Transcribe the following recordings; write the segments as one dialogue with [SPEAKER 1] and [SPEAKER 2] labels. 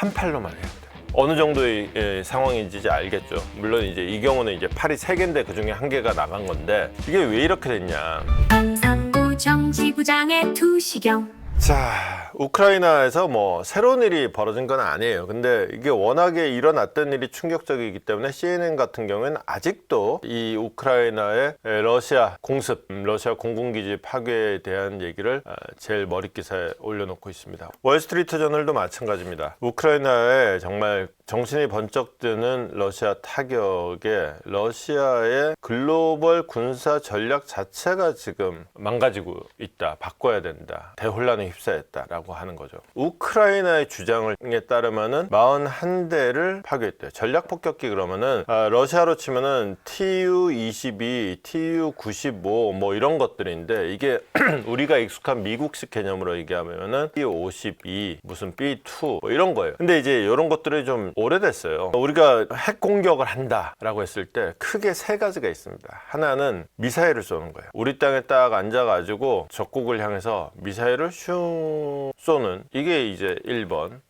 [SPEAKER 1] 한 팔로만 해야 돼. 어느 정도의 상황인지 이제 알겠죠. 물론 이제 이 경우는 이제 팔이 3개인데 그 중에 1개가 나간 건데 이게 왜 이렇게 됐냐.
[SPEAKER 2] 경상도 정지부장의 투시경.
[SPEAKER 1] 자, 우크라이나에서 뭐 새로운 일이 벌어진 건 아니에요. 근데 이게 워낙에 일어났던 일이 충격적이기 때문에 CNN 같은 경우에는 아직도 이 우크라이나의 러시아 공습, 러시아 공군기지 파괴에 대한 얘기를 제일 머리 기사에 올려놓고 있습니다. 월스트리트 저널도 마찬가지입니다. 우크라이나에 정말 정신이 번쩍 드는 러시아 타격에 러시아의 글로벌 군사 전략 자체가 지금 망가지고 있다. 바꿔야 된다. 대혼란에 휩싸였다라고 하는 거죠. 우크라이나의 주장에 따르면은 41대를 파괴했대요. 전략 폭격기 그러면은 러시아로 치면은 Tu-22, Tu-95 뭐 이런 것들인데 이게 우리가 익숙한 미국식 개념으로 얘기하면은 B-52 무슨 B-2 뭐 이런 거예요. 근데 이제 이런 것들이 좀 오래됐어요. 우리가 핵 공격을 한다라고 했을 때 크게 3가지가 있습니다. 하나는 미사일을 쏘는 거예요. 우리 땅에 딱 앉아가지고 적국을 향해서 미사일을 슝 쏘는 이게 이제 1번.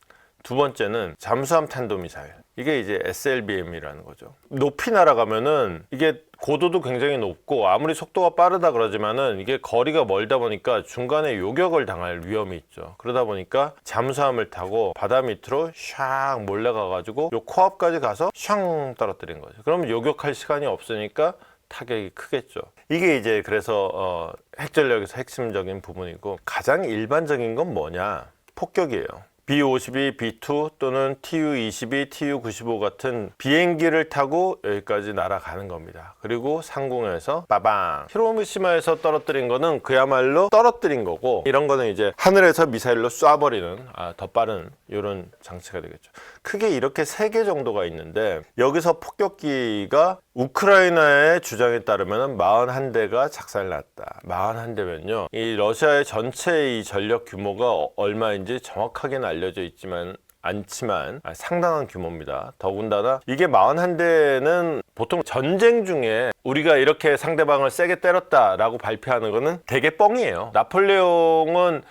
[SPEAKER 1] 두 번째는 잠수함 탄도미사일. 이게 이제 SLBM이라는 거죠. 높이 날아가면은 이게 고도도 굉장히 높고 아무리 속도가 빠르다 그러지만은 이게 거리가 멀다 보니까 중간에 요격을 당할 위험이 있죠. 그러다 보니까 잠수함을 타고 바다 밑으로 샥 몰래 가가지고 요 코앞까지 가서 샹 떨어뜨린 거죠. 그러면 요격할 시간이 없으니까 타격이 크겠죠. 이게 이제 그래서 핵전력에서 핵심적인 부분이고 가장 일반적인 건 뭐냐? 폭격이에요. B-52, B-2 또는 Tu-22, Tu-95 같은 비행기를 타고 여기까지 날아가는 겁니다. 그리고 상공에서 빠방! 히로시마에서 떨어뜨린 거는 그야말로 떨어뜨린 거고 이런 거는 이제 하늘에서 미사일로 쏴버리는 더 빠른 이런 장치가 되겠죠. 크게 이렇게 3개 정도가 있는데 여기서 폭격기가 우크라이나의 주장에 따르면 41대가 작살났다. 41대면요. 이 러시아의 전체 이 전력 규모가 얼마인지 정확하게는 알려져 있지만 않지만 상당한 규모입니다. 더군다나 이게 41대는 보통 전쟁 중에 우리가 이렇게 상대방을 세게 때렸다라고 발표하는 거는 되게 뻥이에요. 나폴레옹은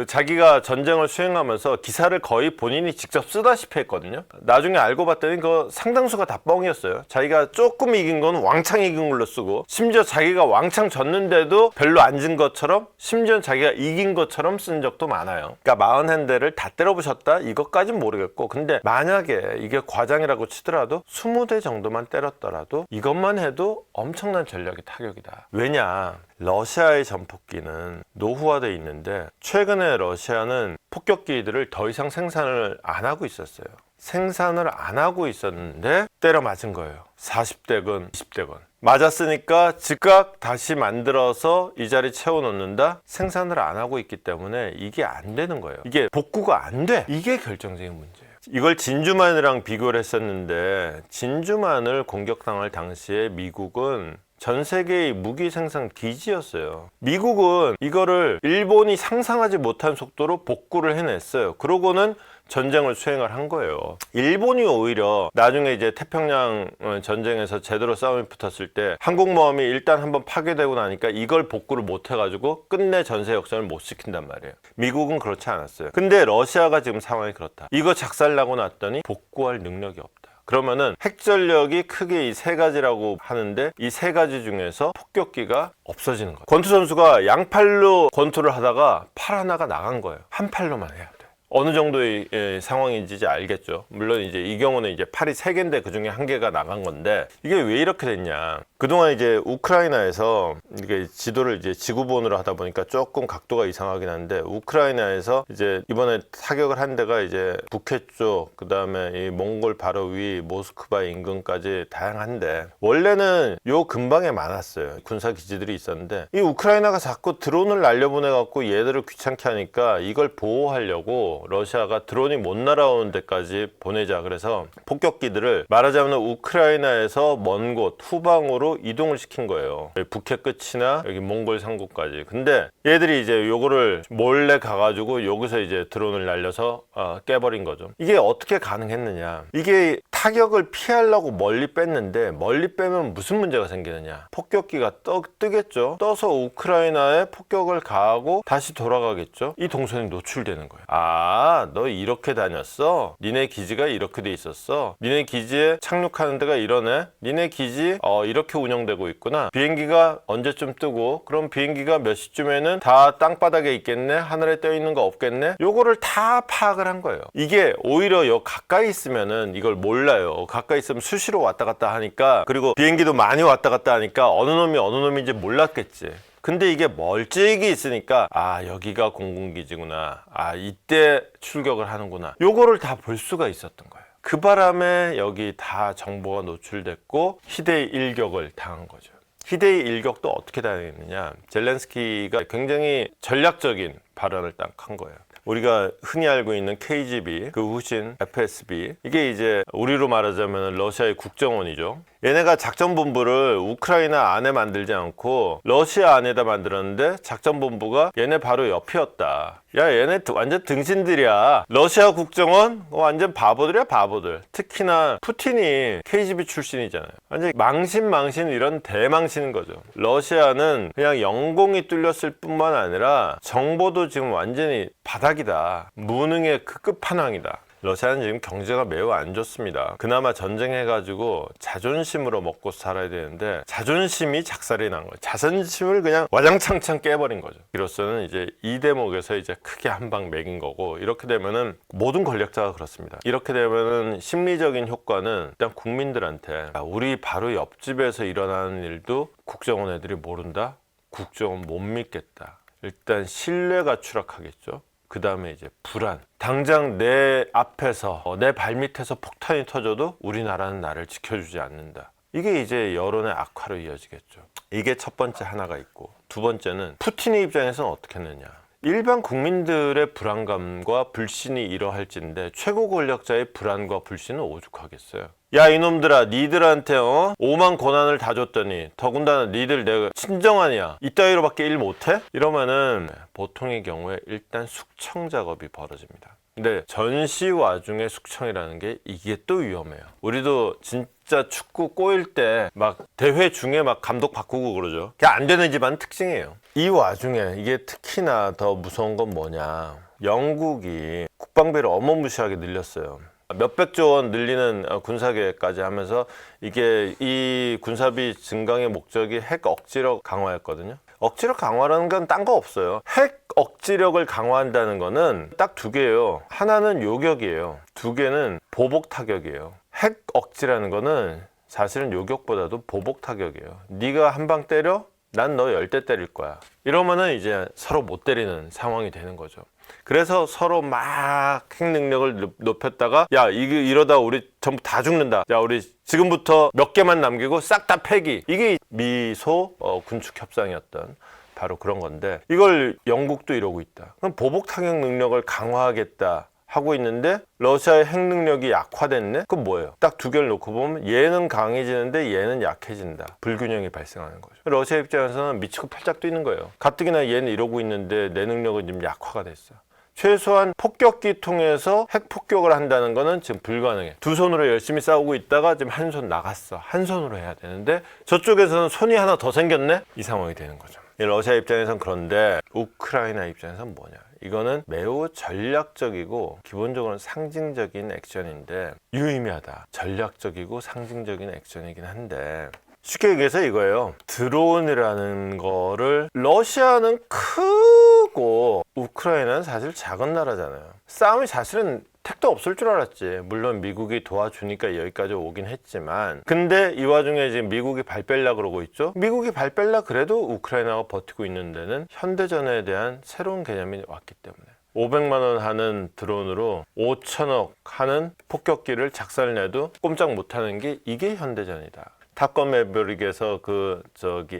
[SPEAKER 1] 자기가 전쟁을 수행하면서 기사를 거의 본인이 직접 쓰다시피 했거든요. 나중에 알고 봤더니 그 상당수가 다 뻥이었어요. 자기가 조금 이긴 건 왕창 이긴 걸로 쓰고 심지어 자기가 왕창 졌는데도 별로 안 진 것처럼 심지어 자기가 이긴 것처럼 쓴 적도 많아요. 그러니까 41대를 다 때려부셨다? 이것까진 모르겠고 근데 만약에 이게 과장이라고 치더라도 20대 정도만 때렸더라도 이것만 해도 엄청난 전략의 타격이다. 왜냐? 러시아의 전폭기는 노후화되어 있는데 최근에 러시아는 폭격기들을 더 이상 생산을 안 하고 있었어요. 생산을 안 하고 있었는데 때려 맞은 거예요. 40대건 20대건. 맞았으니까 즉각 다시 만들어서 이 자리 채워놓는다? 생산을 안 하고 있기 때문에 이게 안 되는 거예요. 이게 복구가 안 돼. 이게 결정적인 문제예요. 이걸 진주만이랑 비교를 했었는데 진주만을 공격당할 당시에 미국은 전 세계의 무기 생산 기지였어요. 미국은 이거를 일본이 상상하지 못한 속도로 복구를 해냈어요. 그러고는 전쟁을 수행을 한 거예요. 일본이 오히려 나중에 이제 태평양 전쟁에서 제대로 싸움이 붙었을 때 항공모함이 일단 한번 파괴되고 나니까 이걸 복구를 못 해가지고 끝내 전세 역전을 못 시킨단 말이에요. 미국은 그렇지 않았어요. 근데 러시아가 지금 상황이 그렇다. 이거 작살나고 났더니 복구할 능력이 없다. 그러면은 핵전력이 크게 이 3가지라고 하는데 이 3가지 중에서 폭격기가 없어지는 거예요. 권투 선수가 양팔로 권투를 하다가 팔 하나가 나간 거예요. 한 팔로만 해야 돼. 어느 정도의 상황인지 이제 알겠죠. 물론 이제 이 경우는 이제 팔이 3개인데 그 중에 1개가 나간 건데 이게 왜 이렇게 됐냐. 그동안 이제 우크라이나에서 이게 지도를 이제 지구본으로 하다 보니까 조금 각도가 이상하긴 한데 우크라이나에서 이제 이번에 타격을 한 데가 이제 북해 쪽, 그 다음에 이 몽골 바로 위 모스크바 인근까지 다양한데 원래는 요 근방에 많았어요. 군사 기지들이 있었는데 이 우크라이나가 자꾸 드론을 날려보내 갖고 얘들을 귀찮게 하니까 이걸 보호하려고 러시아가 드론이 못 날아오는 데까지 보내자. 그래서 폭격기들을 말하자면 우크라이나에서 먼 곳 후방으로 이동을 시킨 거예요. 북해 끝이나 여기 몽골 상구까지. 근데 얘들이 이제 요거를 몰래 가가지고 여기서 이제 드론을 날려서 깨버린 거죠. 이게 어떻게 가능했느냐. 이게 타격을 피하려고 멀리 뺐는데 멀리 빼면 무슨 문제가 생기느냐? 폭격기가 뜨겠죠. 떠서 우크라이나에 폭격을 가하고 다시 돌아가겠죠. 이 동선이 노출되는 거예요. 아, 너 이렇게 다녔어? 니네 기지가 이렇게 돼 있었어? 니네 기지에 착륙하는 데가 이러네? 니네 기지 이렇게 운영되고 있구나. 비행기가 언제쯤 뜨고 그럼 비행기가 몇 시쯤에는 다 땅바닥에 있겠네? 하늘에 떠 있는 거 없겠네? 요거를 다 파악을 한 거예요. 이게 오히려 가까이 있으면은 이걸 몰라요. 가까이 있으면 수시로 왔다 갔다 하니까, 그리고 비행기도 많이 왔다 갔다 하니까 어느 놈인지 몰랐겠지. 근데 이게 멀찍이 있으니까 아, 여기가 공군기지구나. 아, 이때 출격을 하는구나. 요거를 다 볼 수가 있었던 거예요. 그 바람에 여기 다 정보가 노출됐고 희대의 일격을 당한 거죠. 희대의 일격도 어떻게 당했느냐? 젤렌스키가 굉장히 전략적인 발언을 딱 한 거예요. 우리가 흔히 알고 있는 KGB, 그 후신 FSB, 이게 이제 우리로 말하자면 러시아의 국정원이죠. 얘네가 작전본부를 우크라이나 안에 만들지 않고 러시아 안에다 만들었는데 작전본부가 얘네 바로 옆이었다. 야, 얘네 완전 등신들이야. 러시아 국정원 완전 바보들이야, 바보들. 특히나 푸틴이 KGB 출신이잖아요. 완전 망신 이런 대망신인 거죠. 러시아는 그냥 영공이 뚫렸을 뿐만 아니라 정보도 지금 완전히 바닥이다. 무능의 그 끝판왕이다. 러시아는 지금 경제가 매우 안 좋습니다. 그나마 전쟁해가지고 자존심으로 먹고 살아야 되는데 자존심이 작살이 난 거예요. 자존심을 그냥 와장창창 깨버린 거죠. 이로써는 이제 이 대목에서 이제 크게 한 방 매긴 거고, 이렇게 되면은 모든 권력자가 그렇습니다. 이렇게 되면은 심리적인 효과는 일단 국민들한테 우리 바로 옆집에서 일어나는 일도 국정원 애들이 모른다? 국정원 못 믿겠다. 일단 신뢰가 추락하겠죠. 그 다음에 이제 불안. 당장 내 앞에서 내 발밑에서 폭탄이 터져도 우리나라는 나를 지켜주지 않는다. 이게 이제 여론의 악화로 이어지겠죠. 이게 첫 번째 하나가 있고, 두 번째는 푸틴의 입장에서는 어떻게 했느냐. 일반 국민들의 불안감과 불신이 이러할진데 최고 권력자의 불안과 불신은 오죽하겠어요. 야, 이놈들아, 니들한테 오만 권한을 다 줬더니 더군다나 니들 내가 친정아니야, 이따위로밖에 일 못해? 이러면은 보통의 경우에 일단 숙청 작업이 벌어집니다. 근데 전시 와중에 숙청이라는 게 이게 또 위험해요. 우리도 진짜 축구 꼬일 때 막 대회 중에 막 감독 바꾸고 그러죠. 그게 안 되는 집안 특징이에요. 이 와중에 이게 특히나 더 무서운 건 뭐냐, 영국이 국방비를 어마무시하게 늘렸어요. 몇백조 원 늘리는 군사계획까지 하면서 이게 이 군사비 증강의 목적이 핵 억지력 강화였거든요. 억지력 강화라는 건 딴 거 없어요. 핵 억지력을 강화한다는 거는 딱 두 개예요. 하나는 요격이에요. 두 개는 보복 타격이에요. 핵 억지라는 거는 사실은 요격보다도 보복 타격이에요. 네가 한 방 때려? 난 너 10대 때릴 거야. 이러면은 이제 서로 못 때리는 상황이 되는 거죠. 그래서 서로 막 핵 능력을 높였다가 야, 이러다 우리 전부 다 죽는다. 야, 우리 지금부터 몇 개만 남기고 싹 다 폐기. 이게 미소 군축 협상이었던 바로 그런 건데, 이걸 영국도 이러고 있다. 그럼 보복 타격 능력을 강화하겠다 하고 있는데 러시아의 핵 능력이 약화됐네? 그럼 뭐예요? 딱 두 개를 놓고 보면 얘는 강해지는데 얘는 약해진다. 불균형이 발생하는 거죠. 러시아 입장에서는 미치고 팔짝 뛰는 거예요. 가뜩이나 얘는 이러고 있는데 내 능력은 지금 약화가 됐어. 최소한 폭격기 통해서 핵 폭격을 한다는 거는 지금 불가능해. 두 손으로 열심히 싸우고 있다가 지금 한 손 나갔어. 한 손으로 해야 되는데 저쪽에서는 손이 하나 더 생겼네? 이 상황이 되는 거죠. 러시아 입장에선 그런데 우크라이나 입장에선 뭐냐, 이거는 매우 전략적이고 기본적으로는 상징적인 액션인데 유의미하다. 전략적이고 상징적인 액션이긴 한데 쉽게 얘기해서 이거예요. 드론이라는 거를 러시아는 크고 우크라이나는 사실 작은 나라잖아요. 싸움이 사실은 택도 없을 줄 알았지. 물론 미국이 도와주니까 여기까지 오긴 했지만, 근데 이 와중에 지금 미국이 발 뺄라 그러고 있죠. 미국이 발 뺄라 그래도 우크라이나가 버티고 있는 데는 현대전에 대한 새로운 개념이 왔기 때문에 500만 원 하는 드론으로 5천억 하는 폭격기를 작살내도 꼼짝 못하는 게 이게 현대전이다. 탑건 매버릭에서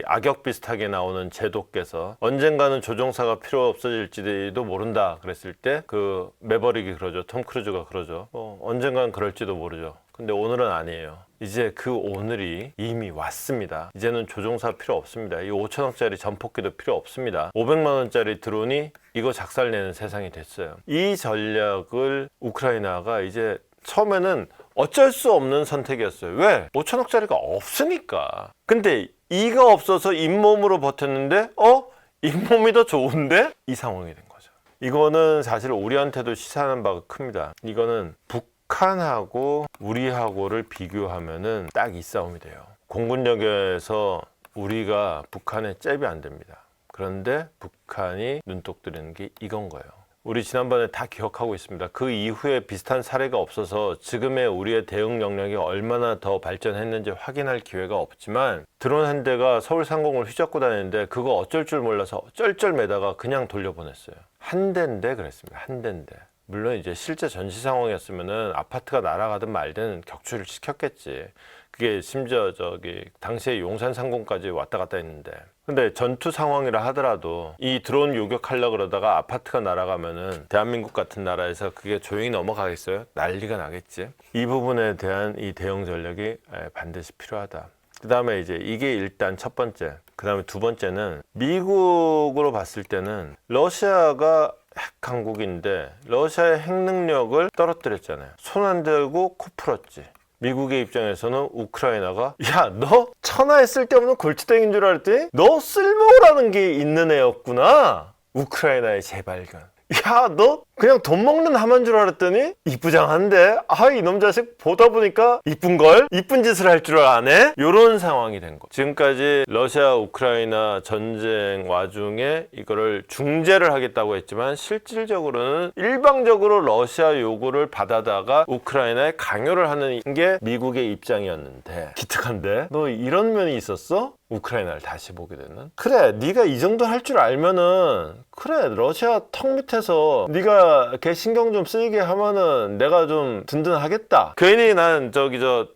[SPEAKER 1] 악역 비슷하게 나오는 제독께서 언젠가는 조종사가 필요 없어질지도 모른다 그랬을 때 그 매버릭이 그러죠. 톰 크루즈가 그러죠. 언젠가는 그럴지도 모르죠. 근데 오늘은 아니에요. 이제 그 오늘이 이미 왔습니다. 이제는 조종사 필요 없습니다. 이 5천억짜리 전폭기도 필요 없습니다. 500만 원짜리 드론이 이거 작살내는 세상이 됐어요. 이 전략을 우크라이나가 이제 처음에는 어쩔 수 없는 선택이었어요. 왜? 5천억짜리가 없으니까. 근데 이가 없어서 잇몸으로 버텼는데 잇몸이 더 좋은데? 이 상황이 된 거죠. 이거는 사실 우리한테도 시사하는 바가 큽니다. 이거는 북한하고 우리하고를 비교하면은 딱 이 싸움이 돼요. 공군력에서 우리가 북한에 잽이 안 됩니다. 그런데 북한이 눈독 들이는 게 이건 거예요. 우리 지난번에 다 기억하고 있습니다. 그 이후에 비슷한 사례가 없어서 지금의 우리의 대응 역량이 얼마나 더 발전했는지 확인할 기회가 없지만 드론 한 대가 서울 상공을 휘젓고 다니는데 그거 어쩔 줄 몰라서 쩔쩔매다가 그냥 돌려보냈어요. 한 대인데 그랬습니다. 한 대인데. 물론 이제 실제 전시 상황이었으면은 아파트가 날아가든 말든 격추를 시켰겠지. 그게 심지어 당시에 용산 상공까지 왔다 갔다 했는데. 근데 전투 상황이라 하더라도 이 드론 요격하려고 그러다가 아파트가 날아가면은 대한민국 같은 나라에서 그게 조용히 넘어가겠어요? 난리가 나겠지. 이 부분에 대한 이 대응 전략이 반드시 필요하다. 그 다음에 이제 이게 일단 첫 번째. 그 다음에 두 번째는 미국으로 봤을 때는 러시아가 핵 강국인데 러시아의 핵 능력을 떨어뜨렸잖아요. 손 안 대고 코 풀었지. 미국의 입장에서는 우크라이나가 야, 너 천하에 쓸데없는 골치덩인 줄 알았더니 너 쓸모라는 게 있는 애였구나. 우크라이나의 재발견. 야, 너 그냥 돈 먹는 하만 줄 알았더니 이쁘장한데 이놈 자식 보다 보니까 이쁜걸? 이쁜 짓을 할 줄 아네? 요런 상황이 된 거. 지금까지 러시아 우크라이나 전쟁 와중에 이거를 중재를 하겠다고 했지만 실질적으로는 일방적으로 러시아 요구를 받아다가 우크라이나에 강요를 하는 게 미국의 입장이었는데 기특한데? 너 이런 면이 있었어? 우크라이나를 다시 보게 되는? 그래, 네가 이 정도 할 줄 알면은 그래, 러시아 턱 밑에서 네가 걔 신경 좀 쓰이게 하면은 내가 좀 든든하겠다. 괜히 난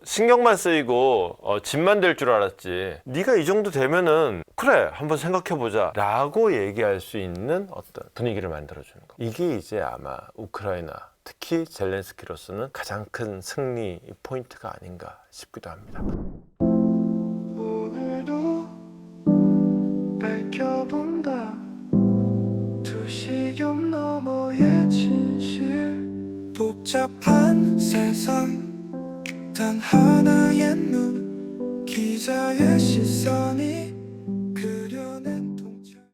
[SPEAKER 1] 신경만 쓰이고 짐만 될 줄 알았지. 네가 이 정도 되면은 그래, 한번 생각해보자 라고 얘기할 수 있는 어떤 분위기를 만들어주는 거. 이게 이제 아마 우크라이나 특히 젤렌스키로서는 가장 큰 승리 포인트가 아닌가 싶기도 합니다.
[SPEAKER 3] 밝혀본다 두시경 너머의 진실 복잡한 세상 단 하나의 눈 기자의 시선이